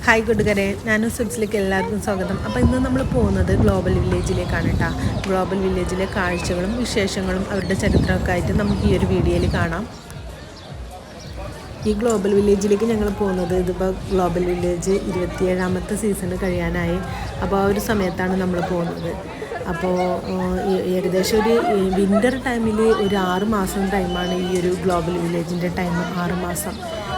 Hi കൂട്ടുകാരെ, ഞാനും സുബ്സിലേക്ക് എല്ലാവർക്കും സ്വാഗതം. അപ്പോൾ ഇന്ന് നമ്മൾ പോകുന്നത് ഗ്ലോബൽ വില്ലേജിലേക്കാണ് കേട്ടോ. ഗ്ലോബൽ വില്ലേജിലെ കാഴ്ചകളും വിശേഷങ്ങളും അവരുടെ ചരിത്രമൊക്കെ ആയിട്ട് നമുക്ക് ഈ ഒരു വീഡിയോയിൽ കാണാം. ഈ ഗ്ലോബൽ വില്ലേജിലേക്ക് ഞങ്ങൾ പോകുന്നത് ഇതിപ്പോൾ ഗ്ലോബൽ വില്ലേജ് 27ാമത്തെ സീസണ് കഴിയാനായി. അപ്പോൾ ആ ഒരു സമയത്താണ് നമ്മൾ പോകുന്നത്. അപ്പോൾ ഏകദേശം ഒരു വിൻ്റർ ടൈമിൽ ഒരു 6 മാസം ടൈമാണ് ഈ ഒരു ഗ്ലോബൽ വില്ലേജിൻ്റെ ടൈം. 6 മാസം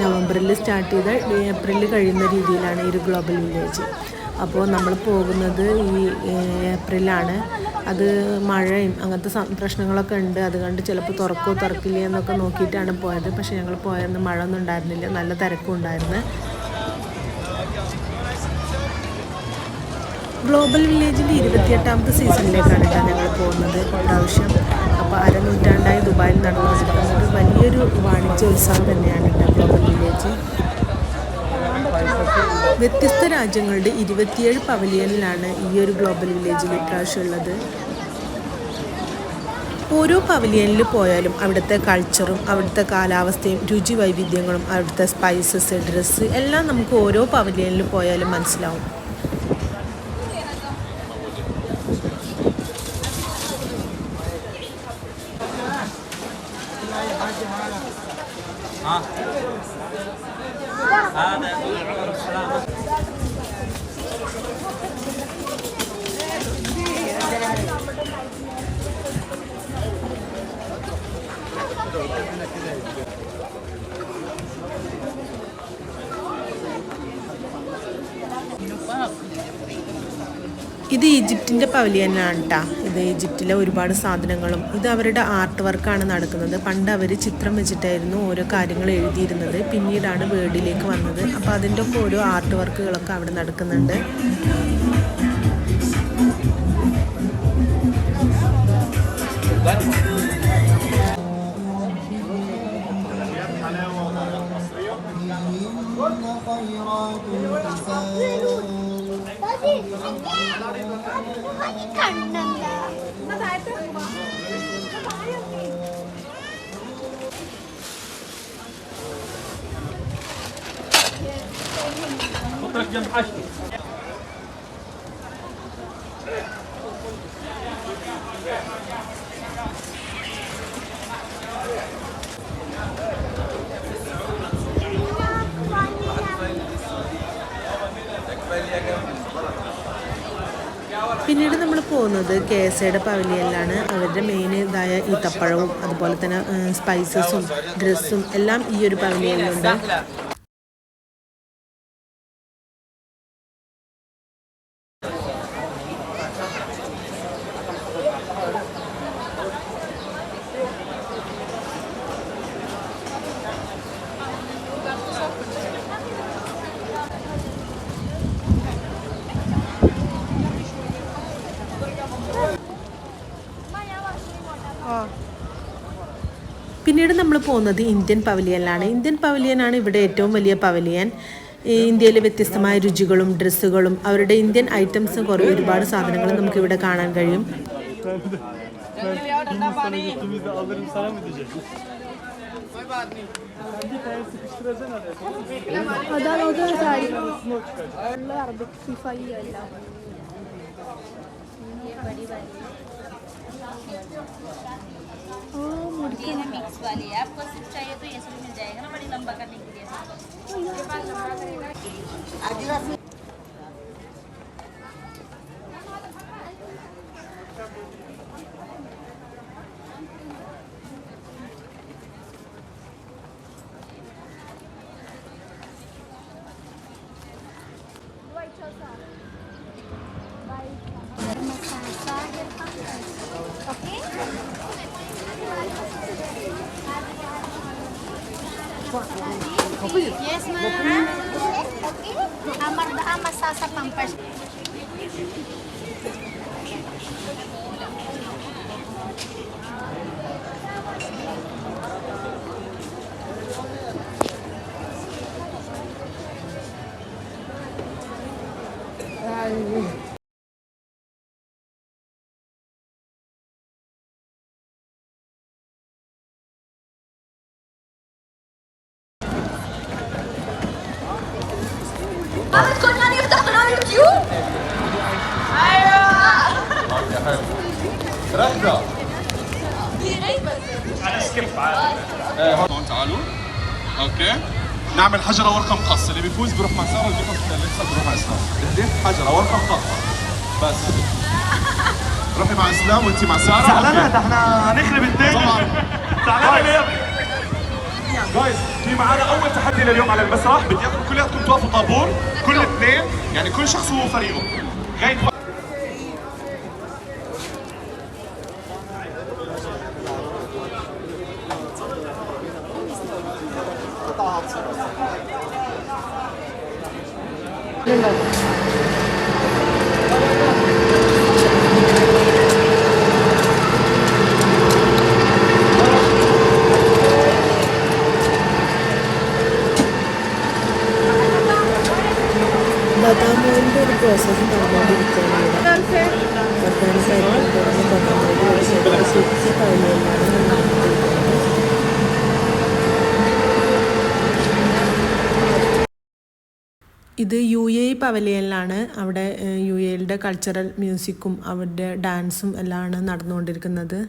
നവംബറിൽ സ്റ്റാർട്ട് ചെയ്ത് ഏപ്രിൽ കഴിയുന്ന രീതിയിലാണ് ഈ ഒരു ഗ്ലോബൽ വില്ലേജ്. അപ്പോൾ നമ്മൾ പോകുന്നത് ഈ ഏപ്രിലാണ്. അത് മഴയും അങ്ങനത്തെ പ്രശ്നങ്ങളൊക്കെ ഉണ്ട്. അതുകൊണ്ട് ചിലപ്പോൾ തുറക്കില്ല എന്നൊക്കെ നോക്കിയിട്ടാണ് പോയത്. പക്ഷേ ഞങ്ങൾ പോയെന്ന് മഴ ഒന്നും ഉണ്ടായിരുന്നില്ല, നല്ല തിരക്കും ഉണ്ടായിരുന്നു. ഗ്ലോബൽ വില്ലേജിൻ്റെ 28ാമത്തെ സീസണിലേക്കാണ് കേട്ടോ ഞങ്ങൾ പോകുന്നത് ഇപ്രാവശ്യം. അപ്പോൾ അരനൂറ്റാണ്ടായി ദുബായിൽ നടന്നുകൊണ്ടിരിക്കുന്നത് വലിയൊരു വാണിജ്യോത്സവം തന്നെയാണ് കേട്ടോ ഗ്ലോബൽ വില്ലേജ്. വ്യത്യസ്ത രാജ്യങ്ങളുടെ 27 പവലിയനിലാണ് ഈ ഒരു ഗ്ലോബൽ വില്ലേജിൽ ഇപ്രാവശ്യം ഉള്ളത്. ഓരോ പവലിയനിൽ പോയാലും അവിടുത്തെ കൾച്ചറും അവിടുത്തെ കാലാവസ്ഥയും രുചി വൈവിധ്യങ്ങളും അവിടുത്തെ സ്പൈസസ്, ഡ്രസ്സ് എല്ലാം നമുക്ക് ഓരോ പവലിയനിൽ പോയാലും മനസ്സിലാവും. ഇത് ഈജിപ്തിൻ്റെ പവലിയനാണ് കേട്ടോ. ഇത് ഈജിപ്തിലെ ഒരുപാട് സാധനങ്ങളും ഇത് അവരുടെ ആർട്ട് വർക്കാണ് നടക്കുന്നത്. പണ്ട് അവർ ചിത്രം വെച്ചിട്ടായിരുന്നു ഓരോ കാര്യങ്ങൾ എഴുതിയിരുന്നത്. പിന്നീടാണ് വേർഡിലേക്ക് വന്നത്. അപ്പോൾ അതിൻ്റെ ഒക്കെ ഓരോ ആർട്ട് വർക്കുകളൊക്കെ അവിടെ നടക്കുന്നുണ്ട്. പിന്നീട് നമ്മൾ പോകുന്നത് KSAയുടെ പവലിയനിലാണ്. അവരുടെ മെയിൻ ഇതായ ഈത്തപ്പഴവും അതുപോലെ തന്നെ സ്പൈസസും ഡ്രസ്സും എല്ലാം ഈ ഒരു പവലിയനിലുണ്ട്. പിന്നീട് നമ്മൾ പോകുന്നത് ഇന്ത്യൻ പവലിയനിലാണ്. ഇന്ത്യൻ പവലിയനാണ് ഇവിടെ ഏറ്റവും വലിയ പവലിയൻ. ഇന്ത്യയിലെ വ്യത്യസ്തമായ രുചികളും ഡ്രസ്സുകളും അവരുടെ ഇന്ത്യൻ ഐറ്റംസും ഒരുപാട് സാധനങ്ങൾ നമുക്കിവിടെ കാണാൻ കഴിയും. ये है मिक्स वाली है, आपको सिर्फ चाहिए तो ये सब मिल जाएगा ना, बड़ी लंबा करने के लिए। Yes, ma'am. Okay. Amar masasa pampers. اهدى انا سكيب هون تعالوا اوكي نعمل حجره ورقه مقص اللي بيفوز بيروح مع ساره اللي بيخسر بيروح مع اسلام اهدي حجره ورقه مقصه بس روحي مع اسلام وانت مع ساره زعلانه ده احنا هنخرب الدنيا طبعا زعلانه ليه؟ جايز في معانا اول تحدي لليوم على المسرح بدي اياكم كلياتكم توقفوا طابور كل اثنين يعني كل شخص هو فريقه غاية ബദാം ഓയിലിൻ്റെ ഒരു പ്രോസസ്സ് നടന്നുകൊണ്ടിരിക്കുകയാണ് ഇവിടെ. ഒർഗാനിക്കായിട്ട് തുടങ്ങി ബദാം ഓയിൽ സൂക്ഷിച്ച് പവലിയനിലാണ് നടന്നുകൊണ്ടിരിക്കുന്നത്. ഇത് UAE പവലിയനിലാണ്. അവിടെ UAEയുടെ കൾച്ചറൽ മ്യൂസിക്കും അവരുടെ ഡാൻസും എല്ലാമാണ് നടന്നുകൊണ്ടിരിക്കുന്നത്.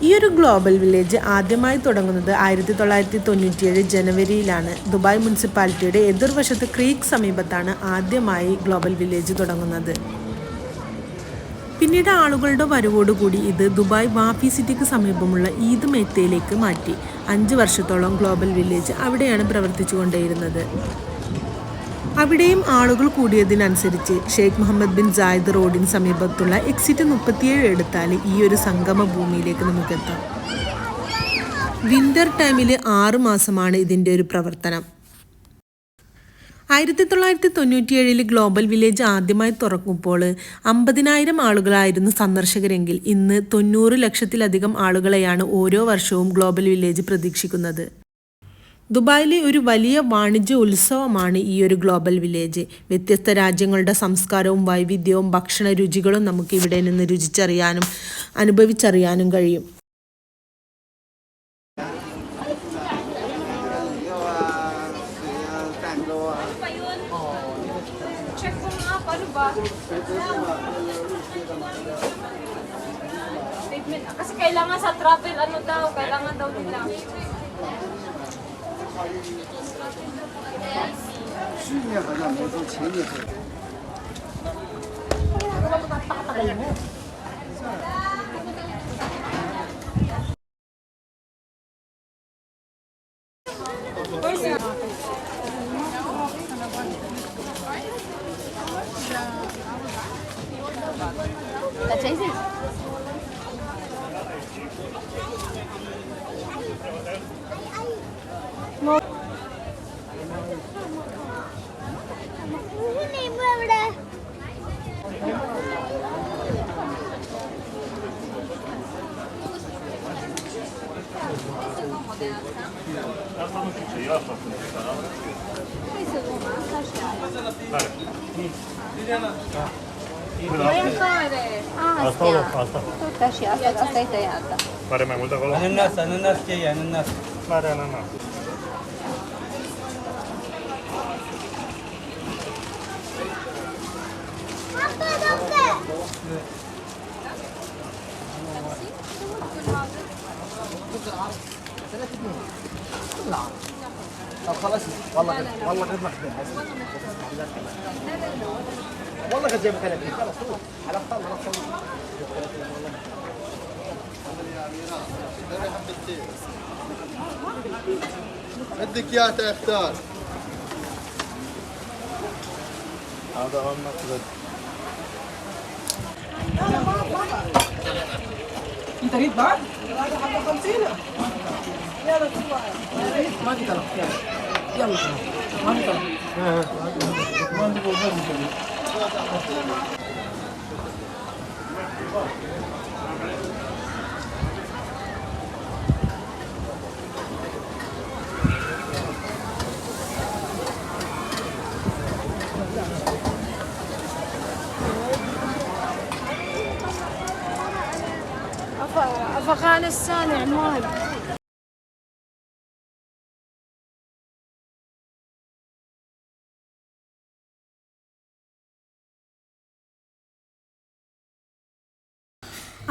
ഈ ഒരു ഗ്ലോബൽ വില്ലേജ് ആദ്യമായി തുടങ്ങുന്നത് 1997 ജനുവരിയിലാണ്. ദുബായ് മുനിസിപ്പാലിറ്റിയുടെ എതിർവശത്ത് ക്രീക്ക് സമീപത്താണ് ആദ്യമായി ഗ്ലോബൽ വില്ലേജ് തുടങ്ങുന്നത്. പിന്നീട് ആളുകളുടെ വരവോടുകൂടി ഇത് ദുബായ് വാഫി സിറ്റിക്ക് സമീപമുള്ള ഈദ് മെത്തയിലേക്ക് മാറ്റി. 5 വർഷത്തോളം ഗ്ലോബൽ വില്ലേജ് അവിടെയാണ് പ്രവർത്തിച്ചു കൊണ്ടേയിരുന്നത്. അവിടെയും ആളുകൾ കൂടിയതിനനുസരിച്ച് ഷെയ്ഖ് മുഹമ്മദ് ബിൻ സായിദ് റോഡിന് സമീപത്തുള്ള എക്സിറ്റ് 37 എടുത്താൽ ഈ ഒരു സംഗമ ഭൂമിയിലേക്ക് നമുക്കെത്താം. വിന്റർ ടൈമിൽ 6 മാസമാണ് ഇതിൻ്റെ ഒരു പ്രവർത്തനം. 1997 ഗ്ലോബൽ വില്ലേജ് ആദ്യമായി തുറക്കുമ്പോൾ 50,000 ആളുകളായിരുന്നു സന്ദർശകരെങ്കിൽ ഇന്ന് 90 ലക്ഷത്തിലധികം ആളുകളെയാണ് ഓരോ വർഷവും ഗ്ലോബൽ വില്ലേജ് പ്രതീക്ഷിക്കുന്നത്. ദുബായിലെ ഒരു വലിയ വാണിജ്യ ഉത്സവമാണ് ഈ ഒരു ഗ്ലോബൽ വില്ലേജ്. വ്യത്യസ്ത രാജ്യങ്ങളുടെ സംസ്കാരവും വൈവിധ്യവും ഭക്ഷണ രുചികളും നമുക്ക് ഇവിടെ നിന്ന് രുചിച്ചറിയാനും അനുഭവിച്ചറിയാനും കഴിയും. Kasi kailangan sa travel, ano daw, kailangan daw nila. Pare mai mult acolo? Ananas ce e? Ananas. Pare ananas. طب خلاص والله والله قد محبين والله قد جايب 30 خلاص على خلاص بدك اياه تختار هذا هم مقصد انت ريت بعد؟ بعد حبه 50 يلا ما في طلب يلا ما في طلب أفغانستان عمان.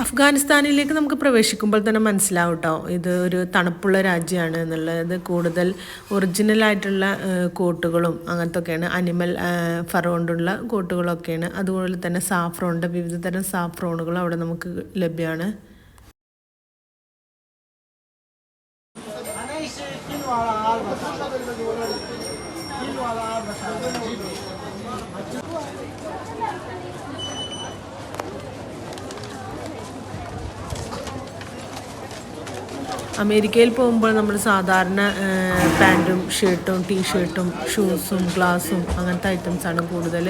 അഫ്ഗാനിസ്ഥാനിലേക്ക് നമുക്ക് പ്രവേശിക്കുമ്പോൾ തന്നെ മനസ്സിലാവും കേട്ടോ, ഇത് ഒരു തണുപ്പുള്ള രാജ്യമാണ് എന്നുള്ളത്. കൂടുതൽ ഒറിജിനലായിട്ടുള്ള കോട്ടുകളും അങ്ങനത്തെ ഒക്കെയാണ്, അനിമൽ ഫർ കൊണ്ടുള്ള കോട്ടുകളൊക്കെയാണ്. അതുപോലെ തന്നെ സാഫ്രോണിൻ്റെ വിവിധ തരം സാഫ്രോണുകളും അവിടെ നമുക്ക് ലഭ്യമാണ്. അമേരിക്കയിൽ പോകുമ്പോൾ നമ്മൾ സാധാരണ പാൻറ്റും ഷർട്ടും ടീഷർട്ടും ഷൂസും ഗ്ലാസും അങ്ങനത്തെ ഐറ്റംസാണ് കൂടുതൽ.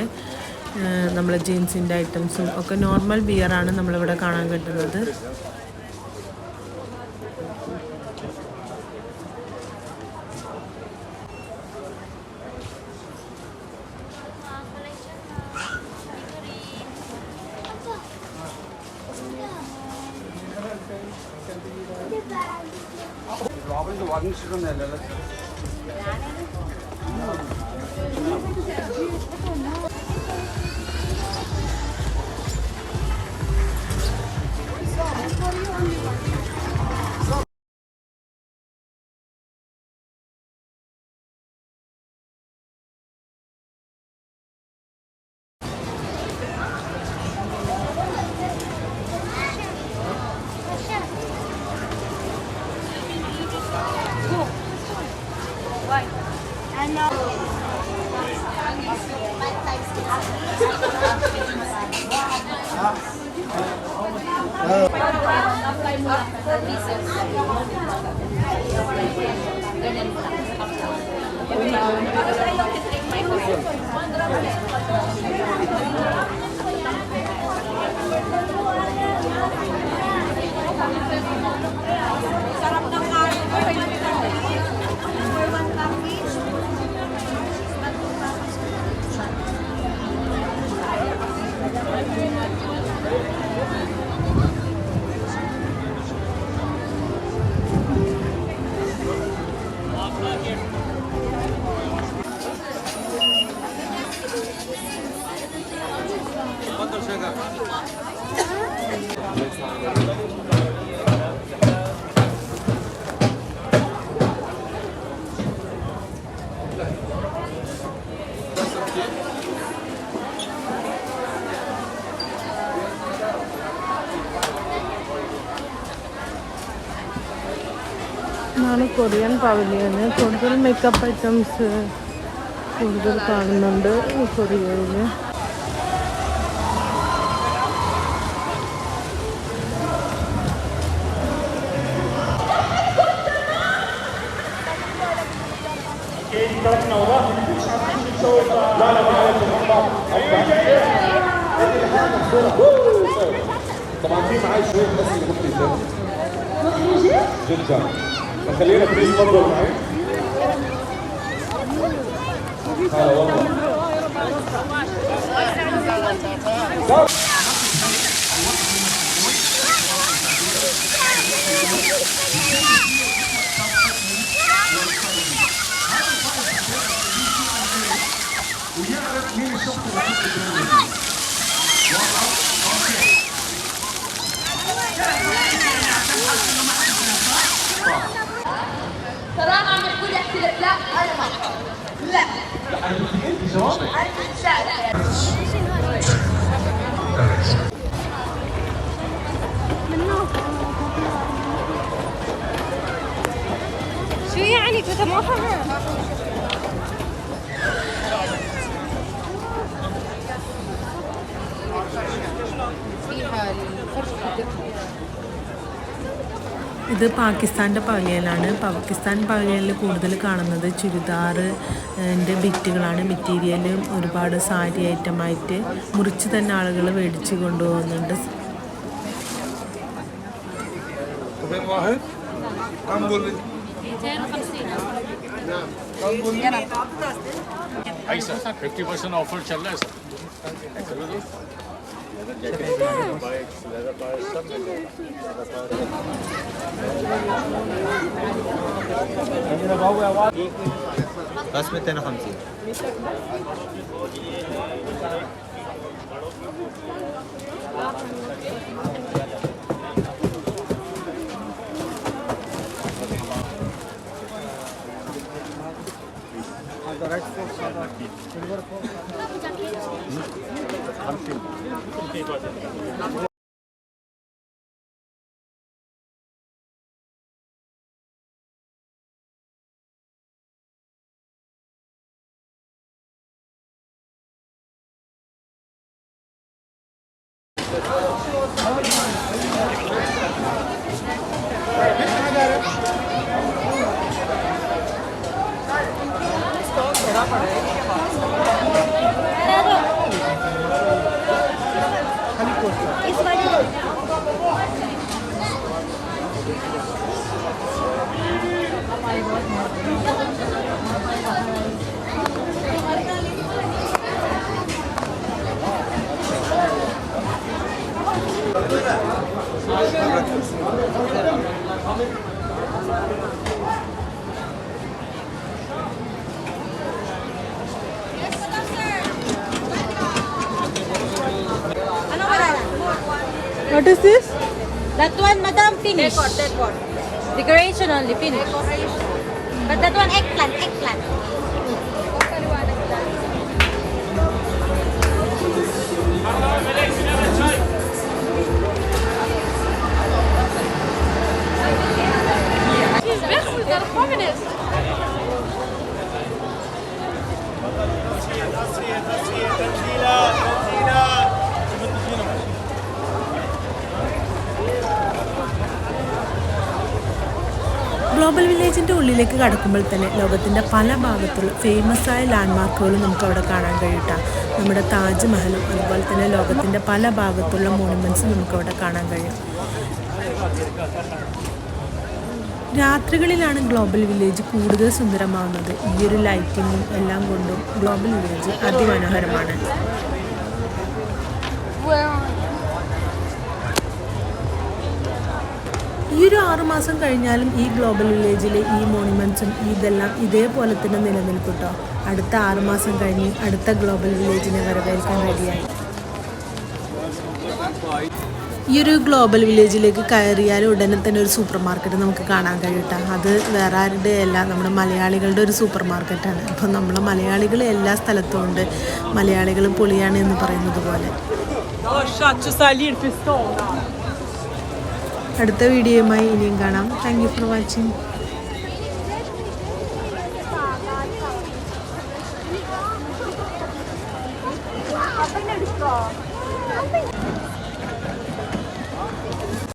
നമ്മൾ ജീൻസിൻ്റെ ഐറ്റംസും ഒക്കെ നോർമൽ വിയറാണ് നമ്മളിവിടെ കാണാൻ കിട്ടുന്നത്. ഇതാണ് കൊറിയൻ പവലിയന്. കൂടുതൽ മേക്കപ്പ് ഐറ്റംസ് കൂടുതൽ കാണുന്നുണ്ട് കൊറിയയിൽ. طبعا في معي شويه بس مخيفه جدا، فخلينا بليز تفضل معي. هلا والله ويعرف مين الشخص اللي ترى عم يحكوا لي احكي لك لا انا ما لا شو يعني كنت ما فهمت. ഇത് പാകിസ്ഥാൻ്റെ പവലിയനാണ്. പാകിസ്ഥാൻ പവലിയനിൽ കൂടുതൽ കാണുന്നത് ചുരിദാറിൻ്റെ ബിറ്റുകളാണ്. മെറ്റീരിയലും ഒരുപാട് സാരി ഐറ്റമായിട്ട് മുറിച്ച് തന്നെ ആളുകൾ മേടിച്ച് കൊണ്ടുപോകുന്നുണ്ട്. ऐसा 50% ऑफर चल रहा है sir. بس 250. What is this? That one, madam, finish. Decor. Decoration only, finish. But that one, eggplant. She's weg met de gevangenis. Global വില്ലേജിൻ്റെ ഉള്ളിലേക്ക് കടക്കുമ്പോൾ തന്നെ ലോകത്തിൻ്റെ പല ഭാഗത്തുള്ള ഫേമസ് ആയ ലാൻഡ്മാർക്കുകളും നമുക്ക് അവിടെ കാണാൻ കഴിയട്ടാം. നമ്മുടെ താജ്മഹലും അതുപോലെ തന്നെ ലോകത്തിൻ്റെ പല ഭാഗത്തുള്ള മോണുമെൻറ്റ്സും നമുക്ക് അവിടെ കാണാൻ കഴിയും. രാത്രികളിലാണ് ഗ്ലോബൽ വില്ലേജ് കൂടുതൽ സുന്ദരമാവുന്നത്. ഈ ഒരു ലൈറ്റിങ്ങും എല്ലാം കൊണ്ടും ഗ്ലോബൽ വില്ലേജ് അതിമനോഹരമാണ്. ഈ ഒരു 6 മാസം കഴിഞ്ഞാലും ഈ ഗ്ലോബൽ വില്ലേജിലെ ഈ മോണുമെൻറ്റ്സും ഇതെല്ലാം ഇതേപോലെ തന്നെ നിലനിൽക്കും കേട്ടോ. അടുത്ത 6 മാസം കഴിഞ്ഞ് അടുത്ത ഗ്ലോബൽ വില്ലേജിനെ വരവേൽക്കാൻ റെഡിയായി. ഈ ഒരു ഗ്ലോബൽ വില്ലേജിലേക്ക് കയറിയാൽ ഉടനെ തന്നെ ഒരു സൂപ്പർ മാർക്കറ്റ് നമുക്ക് കാണാൻ കഴിയട്ടെ. അത് വേറെ ആരുടെ അല്ല, നമ്മുടെ മലയാളികളുടെ ഒരു സൂപ്പർ മാർക്കറ്റാണ്. അപ്പം നമ്മൾ മലയാളികൾ എല്ലാ സ്ഥലത്തും ഉണ്ട്. മലയാളികൾ പൊളിയാണ് എന്ന് പറയുന്നത് പോലെ. അടുത്ത വീഡിയോയുമായി ഇനിയും കാണാം. Thank you for watching.